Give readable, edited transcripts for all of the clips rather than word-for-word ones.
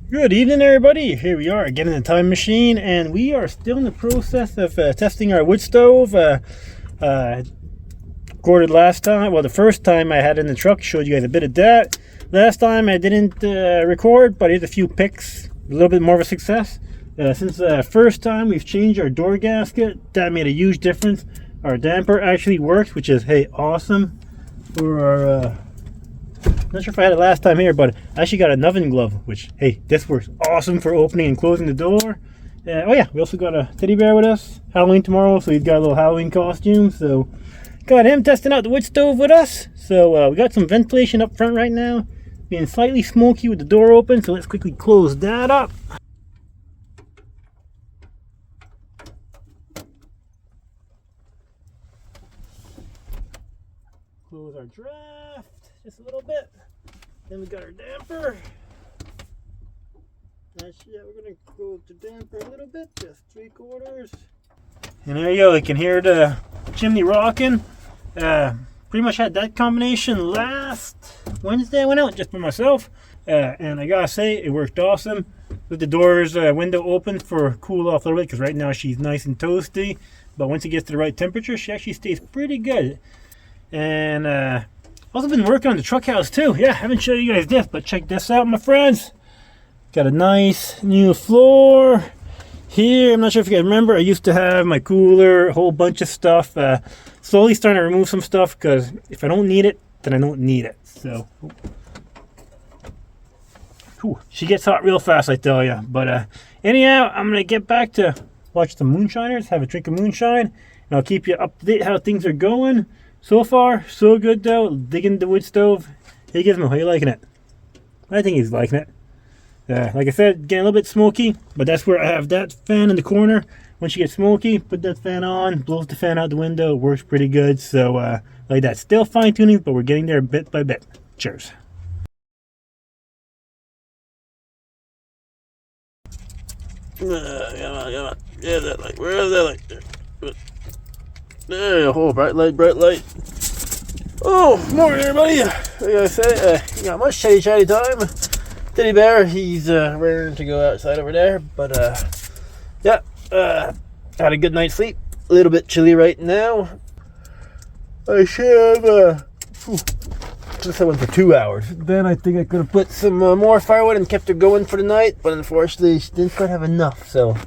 Good evening, everybody. Here we are again in the time machine, and we are still in the process of testing our wood stove. Recorded last time, well, the first time I had it in the truck, showed you guys a bit of that. Last time I didn't record, but I did a few pics, a little bit more of a success. Since the first time, we've changed our door gasket. That made a huge difference. Our damper actually works, which is, hey, awesome for our not sure if I had it last time here, but I actually got an oven glove, which, hey, this works awesome for opening and closing the door. Oh yeah, we also got a teddy bear with us. Halloween tomorrow, so he's got a little Halloween costume. So got him testing out the wood stove with us. So we got some ventilation up front right now, being slightly smoky with the door open. So let's quickly close that up. Close our draft just a little bit. Then we got our damper. Yeah, we're gonna close the damper a little bit, just 3/4. And there you go. You can hear the chimney rocking. Pretty much had that combination last Wednesday. I went out just by myself, and I gotta say it worked awesome. With the doors window open for cool off a little bit, because right now she's nice and toasty. But once it gets to the right temperature, she actually stays pretty good. And also been working on the truck house too. Yeah, I haven't showed you guys this, but check this out, my friends. Got a nice new floor here. I'm not sure if you guys remember, I used to have my cooler, a whole bunch of stuff. Slowly starting to remove some stuff, because if I don't need it, then I don't need it. So she gets hot real fast, I tell you. But anyhow, I'm gonna get back to watch the moonshiners, have a drink of moonshine, and I'll keep you up to date how things are going. So far, so good though. Digging the wood stove. Hey Gizmo, how you liking it? I think he's liking it. Like I said, getting a little bit smoky, but that's where I have that fan in the corner. Once you get smoky, put that fan on, blows the fan out the window, works pretty good. So like that, still fine tuning, but we're getting there bit by bit. Cheers. Yeah, that light. Where is that light? There, oh, bright light. Oh, morning everybody. What do I say? You got much chatty time. Teddy bear, he's raring to go outside over there. But yeah, had a good night's sleep. A little bit chilly right now. I should have just went for 2 hours. Then I think I could have put some more firewood and kept her going for the night. But unfortunately, she didn't quite have enough. So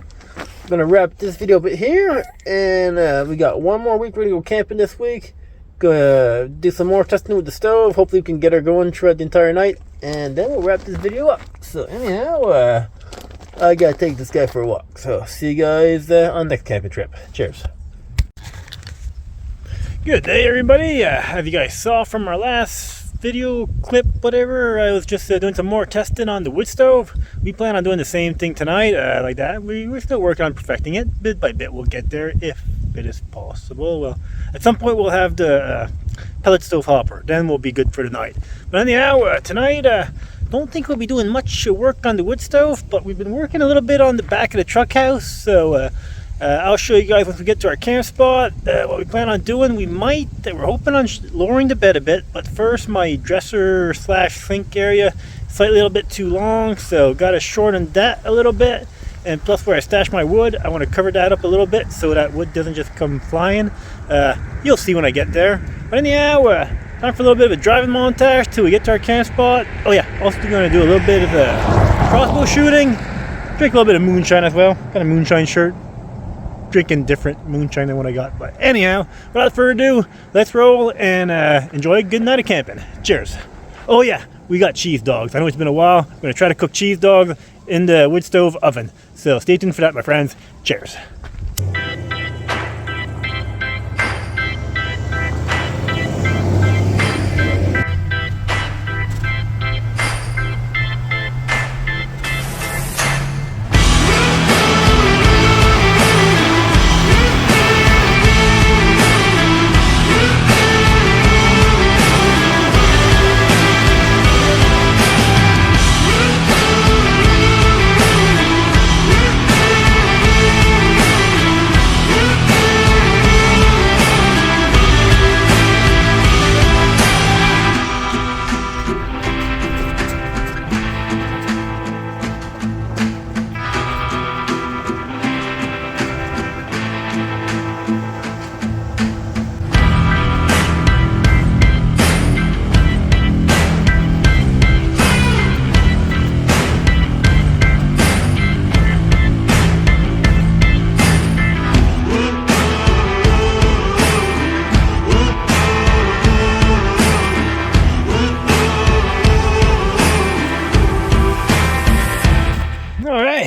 gonna wrap this video up here, and we got one more week. We're gonna go camping this week, go do some more testing with the stove. Hopefully we can get her going throughout the entire night, and then we'll wrap this video up. So anyhow, I gotta take this guy for a walk, so see you guys on the next camping trip. Cheers. Good day everybody. Have you guys saw from our last video clip, whatever, I was just doing some more testing on the wood stove. We plan on doing the same thing tonight, like that. We're still working on perfecting it. Bit by bit we'll get there, if it is possible. Well, at some point we'll have the pellet stove hopper, then we'll be good for the night. But anyhow, tonight don't think we'll be doing much work on the wood stove, but we've been working a little bit on the back of the truck house. So I'll show you guys once we get to our camp spot what we plan on doing. We're hoping on lowering the bed a bit, but first my dresser / sink area slightly a little bit too long, so got to shorten that a little bit. And plus where I stash my wood, I want to cover that up a little bit so that wood doesn't just come flying. You'll see when I get there. But anyhow, time for a little bit of a driving montage till we get to our camp spot. Oh yeah, also going to do a little bit of crossbow shooting, drink a little bit of moonshine as well. Got a moonshine shirt. Drinking different moonshine than what I got. But anyhow, without further ado, let's roll and enjoy a good night of camping. Cheers. Oh yeah, we got cheese dogs. I know it's been a while. I'm going to try to cook cheese dogs in the wood stove oven. So stay tuned for that, my friends. Cheers.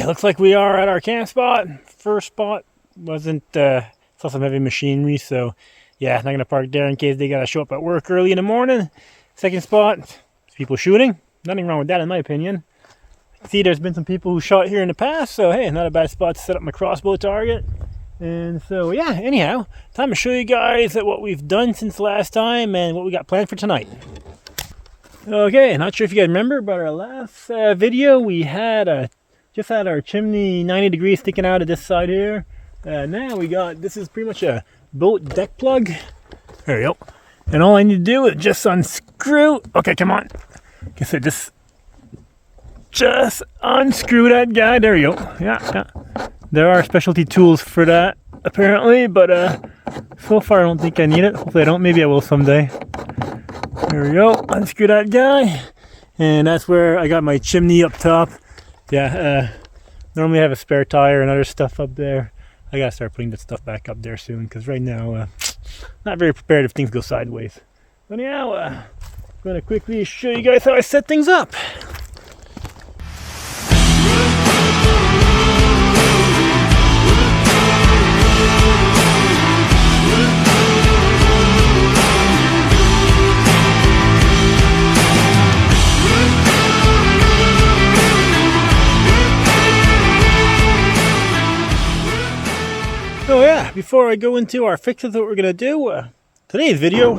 Okay, looks like we are at our camp spot. First spot wasn't, saw some heavy machinery, so yeah, not gonna park there in case they gotta show up at work early in the morning. Second spot, people shooting. Nothing wrong with that in my opinion. See, there's been some people who shot here in the past, so hey, not a bad spot to set up my crossbow target. And so yeah, anyhow, time to show you guys what we've done since last time and what we got planned for tonight. Okay, not sure if you guys remember, but our last video we had just had our chimney 90 degrees sticking out of this side here. Now we got, this is pretty much a boat deck plug. There we go. And all I need to do is just unscrew. Okay, come on. Okay, so just unscrew that guy. There we go. Yeah. There are specialty tools for that, apparently, but so far I don't think I need it. Hopefully I don't. Maybe I will someday. There we go. Unscrew that guy. And that's where I got my chimney up top. Yeah, normally I have a spare tire and other stuff up there. I gotta start putting that stuff back up there soon, because right now, not very prepared if things go sideways. But anyhow, I'm gonna quickly show you guys how I set things up. So yeah, before I go into our fixes, what we're going to do, today's video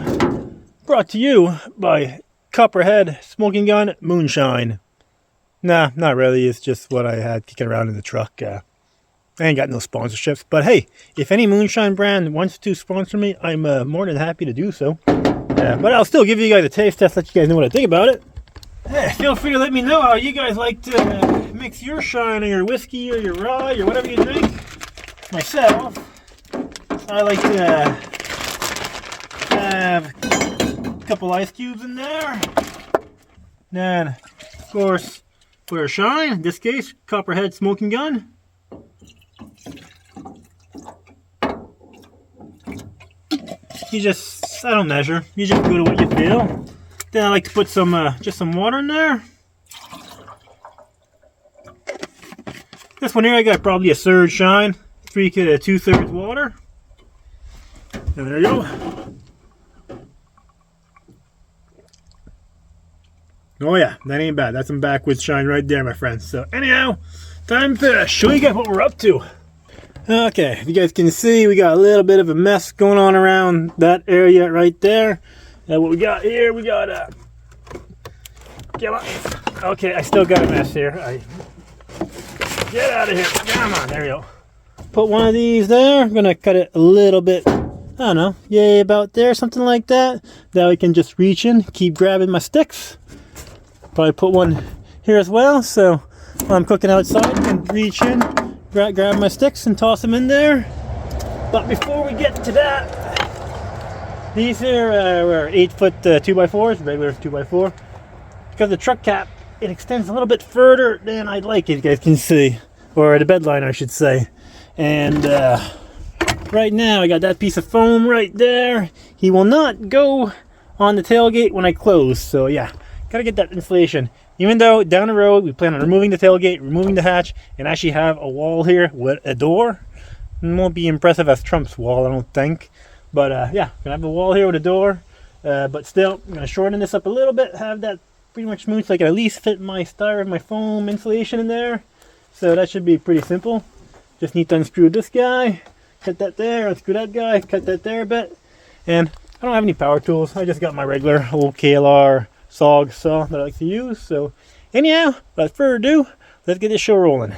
brought to you by Copperhead Smoking Gun Moonshine. Nah, not really, it's just what I had kicking around in the truck. I ain't got no sponsorships, but hey, if any moonshine brand wants to sponsor me, I'm more than happy to do so. But I'll still give you guys a taste test, let you guys know what I think about it. Hey, feel free to let me know how you guys like to mix your shine or your whiskey or your rye or whatever you drink. Myself, I like to have a couple ice cubes in there. Then, of course, for a shine, in this case, Copperhead Smoking Gun. You just, I don't measure. You just go to what you feel. Then I like to put some, just some water in there. This one here, I got probably a third shine. 3 2/3 water. And there you go. Oh yeah, that ain't bad. That's some backwoods shine right there, my friends. So anyhow, time to show you guys what we're up to. Okay, if you guys can see, we got a little bit of a mess going on around that area right there. What we got here, we got come on. Okay, I still got a mess here. Get out of here. Come on, there we go. Put one of these there. I'm gonna cut it a little bit, I don't know, yay, about there, something like that. Now I can just reach in, keep grabbing my sticks. Probably put one here as well, so while I'm cooking outside, I can reach in, grab my sticks and toss them in there. But before we get to that, these here are 8-foot 2x4s, regular 2x4. Because the truck cap, it extends a little bit further than I'd like, as you guys can see, or the bed line, I should say. And right now I got that piece of foam right there. He will not go on the tailgate when I close, so yeah, gotta get that insulation. Even though down the road we plan on removing the tailgate, removing the hatch, and actually have a wall here with a door. It won't be impressive as Trump's wall, I don't think, but yeah, gonna have a wall here with a door. But still, I'm gonna shorten this up a little bit, have that pretty much smooth so I can at least fit my my foam insulation in there. So that should be pretty simple. Just need to unscrew this guy, cut that there, unscrew that guy, cut that there a bit. And I don't have any power tools. I just got my regular old KLR SOG saw that I like to use. So anyhow, without further ado, let's get this show rolling.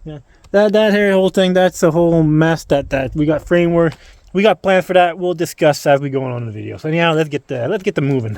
Yeah, that here whole thing, that's a whole mess that we got framework. We got plans for that. We'll discuss as we go on in the video. So anyhow, let's get the moving.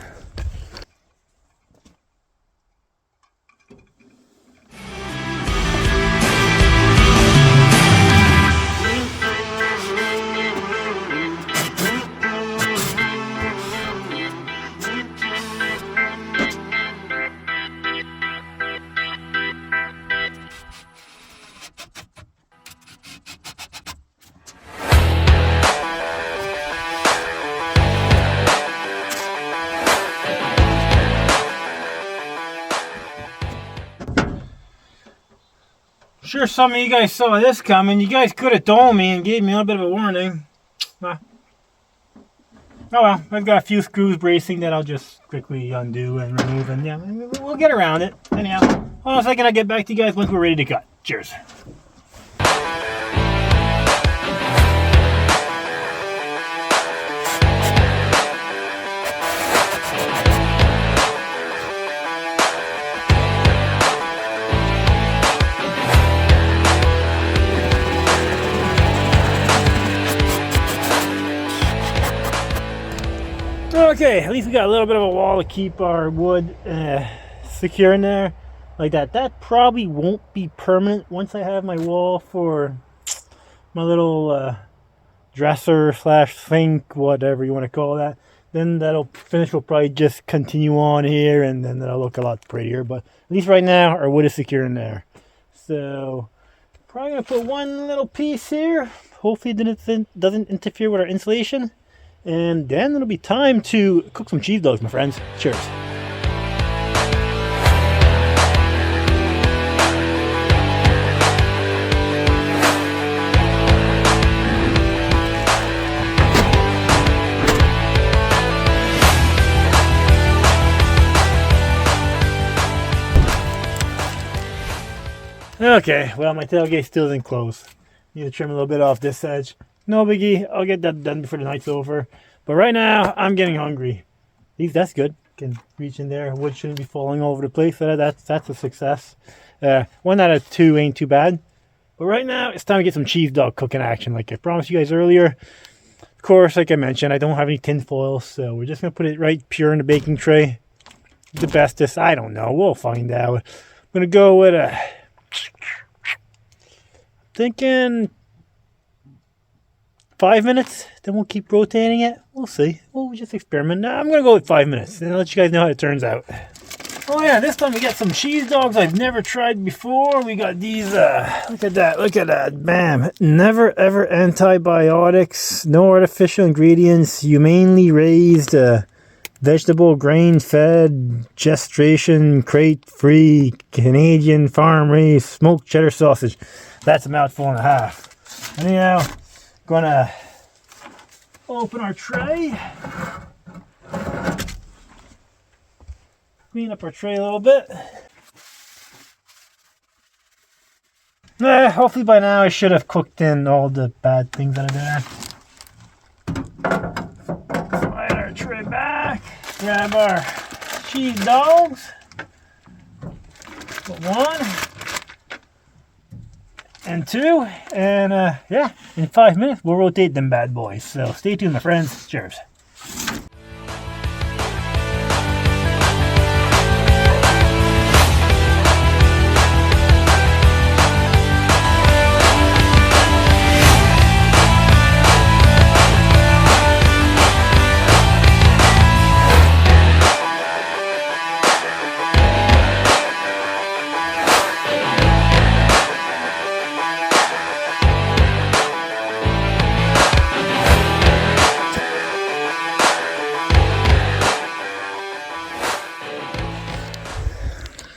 Sure, some of you guys saw this coming. You guys could have told me and gave me a little bit of a warning. Oh well, I've got a few screws bracing that I'll just quickly undo and remove, and yeah, we'll get around it. Anyhow, hold on a second, I'll get back to you guys once we're ready to cut. Cheers. Okay, at least we got a little bit of a wall to keep our wood secure in there, like that. That probably won't be permanent once I have my wall for my little dresser slash sink, whatever you want to call that. Then that'll finish. Will probably just continue on here, and then that'll look a lot prettier. But at least right now, our wood is secure in there. So probably gonna put one little piece here. Hopefully, it doesn't interfere with our insulation. And then it'll be time to cook some cheese dogs, my friends. Cheers. Okay, well, my tailgate still isn't closed. Need to trim a little bit off this edge. No biggie, I'll get that done before the night's over. But right now, I'm getting hungry. At least that's good. Can reach in there. Wood shouldn't be falling all over the place. So that's a success. 1 out of 2 ain't too bad. But right now, it's time to get some cheese dog cooking action. Like I promised you guys earlier. Of course, like I mentioned, I don't have any tin foil. So we're just going to put it right pure in the baking tray. The bestest, I don't know. We'll find out. I'm going to go with a... thinking 5 minutes, then we'll keep rotating it. We'll see. We'll just experiment. I'm going to go with 5 minutes, and I'll let you guys know how it turns out. Oh yeah, this time we got some cheese dogs I've never tried before. We got these, look at that, bam. Never ever antibiotics, no artificial ingredients, humanely raised, vegetable, grain-fed, gestation, crate-free, Canadian farm-raised, smoked cheddar sausage. That's a mouthful and a half. Anyhow, gonna open our tray, clean up our tray a little bit. Hopefully by now I should have cooked in all the bad things that are there. Slide our tray back, grab our cheese dogs, put 1 and 2, and yeah, in 5 minutes we'll rotate them bad boys. So stay tuned, my friends. Cheers.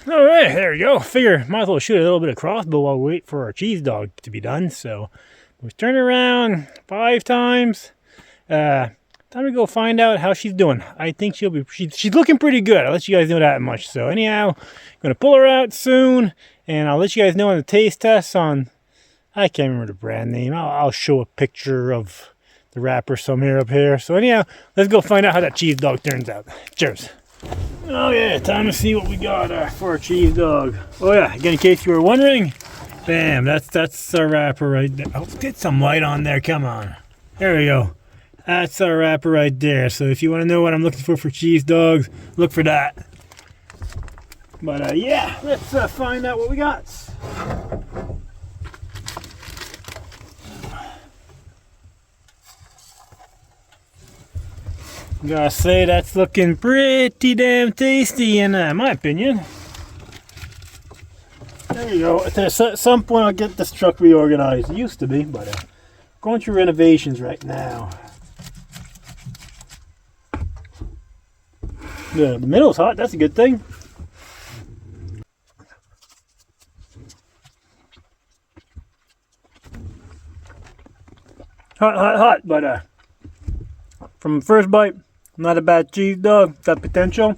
Alright, there we go. Figure might as well shoot a little bit of crossbow while we wait for our cheese dog to be done. So we turn around 5 times. Time to go find out how she's doing. I think she's looking pretty good. I'll let you guys know that much. So anyhow, I'm gonna pull her out soon, and I'll let you guys know on the taste test on, I can't remember the brand name. I'll show a picture of the wrapper somewhere up here. So anyhow, let's go find out how that cheese dog turns out. Cheers. Oh yeah, time to see what we got for our cheese dog. Oh yeah, again, in case you were wondering, bam, that's our wrapper right there. Oh, get some light on there, come on. There we go. That's our wrapper right there. So if you want to know what I'm looking for cheese dogs, look for that. But yeah, let's find out what we got. Gotta say, that's looking pretty damn tasty in my opinion. There you go. At some point I'll get this truck reorganized. It used to be, but going through renovations right now. The middle's hot, that's a good thing. hot, hot, hot. But from first bite, not a bad cheese dog. Got potential.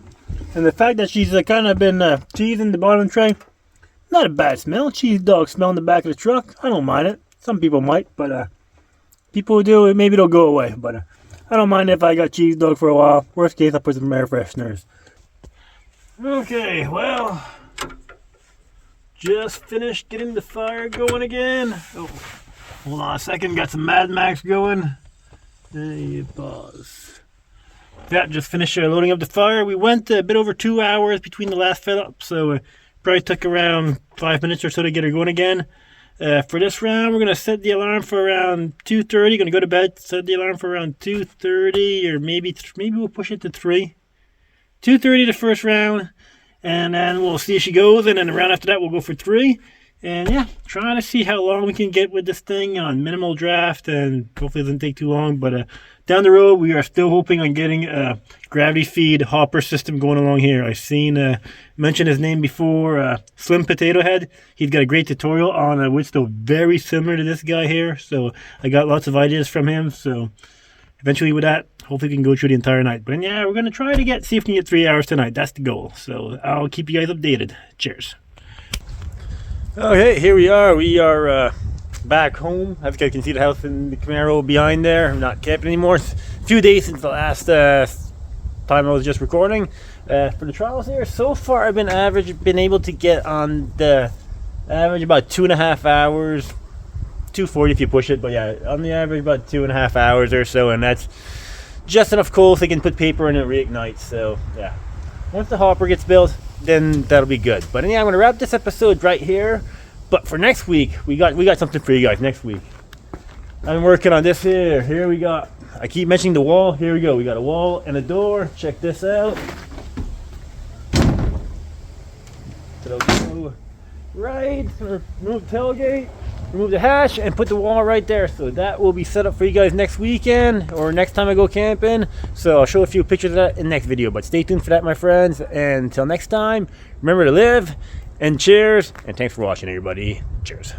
And the fact that she's kind of been cheesing the bottom tray, not a bad smell. Cheese dog smell in the back of the truck. I don't mind it. Some people might, but people who do it, maybe it'll go away. But I don't mind if I got cheese dog for a while. Worst case, I'll put some air fresheners. Okay, well, just finished getting the fire going again. Oh, hold on a second. Got some Mad Max going. Hey, pause. Yeah, just finished loading up the fire. We went a bit over 2 hours between the last fill up, so it probably took around 5 minutes or so to get her going again. For this round, we're going to set the alarm for around 2:30. Going to go to bed, set the alarm for around 2:30, or maybe we'll push it to 3. 2:30 the first round, and then we'll see if she goes, and then the round after that we'll go for 3. And yeah, trying to see how long we can get with this thing on minimal draft, and hopefully it doesn't take too long. But down the road, we are still hoping on getting a gravity feed hopper system going along here. I've seen mentioned his name before, Slim Potato Head. He's got a great tutorial on a wood stove very similar to this guy here. So I got lots of ideas from him. So eventually with that, hopefully we can go through the entire night. But yeah, we're going to try to see if we can get 3 hours tonight. That's the goal. So I'll keep you guys updated. Cheers. Okay, here we are. We are back home. As you guys can see the house in the Camaro behind there. I'm not camping anymore. It's a few days since the last time I was just recording. For the trials here, so far I've been able to get on the average about 2.5 hours. 2:40 if you push it, but yeah, on the average about 2.5 hours or so, and that's just enough coal so they can put paper in and reignite. So yeah, once the hopper gets built, then that'll be good. But yeah, I'm gonna wrap this episode right here. But for next week, we got something for you guys next week. I'm working on this here. Here we got, I keep mentioning the wall. Here we go. We got a wall and a door. Check this out. So go right, remove the tailgate, remove the hatch, and put the wall right there. So that will be set up for you guys next weekend or next time I go camping. So I'll show a few pictures of that in the next video. But stay tuned for that, my friends. And until next time, remember to live. And cheers, and thanks for watching, everybody. Cheers.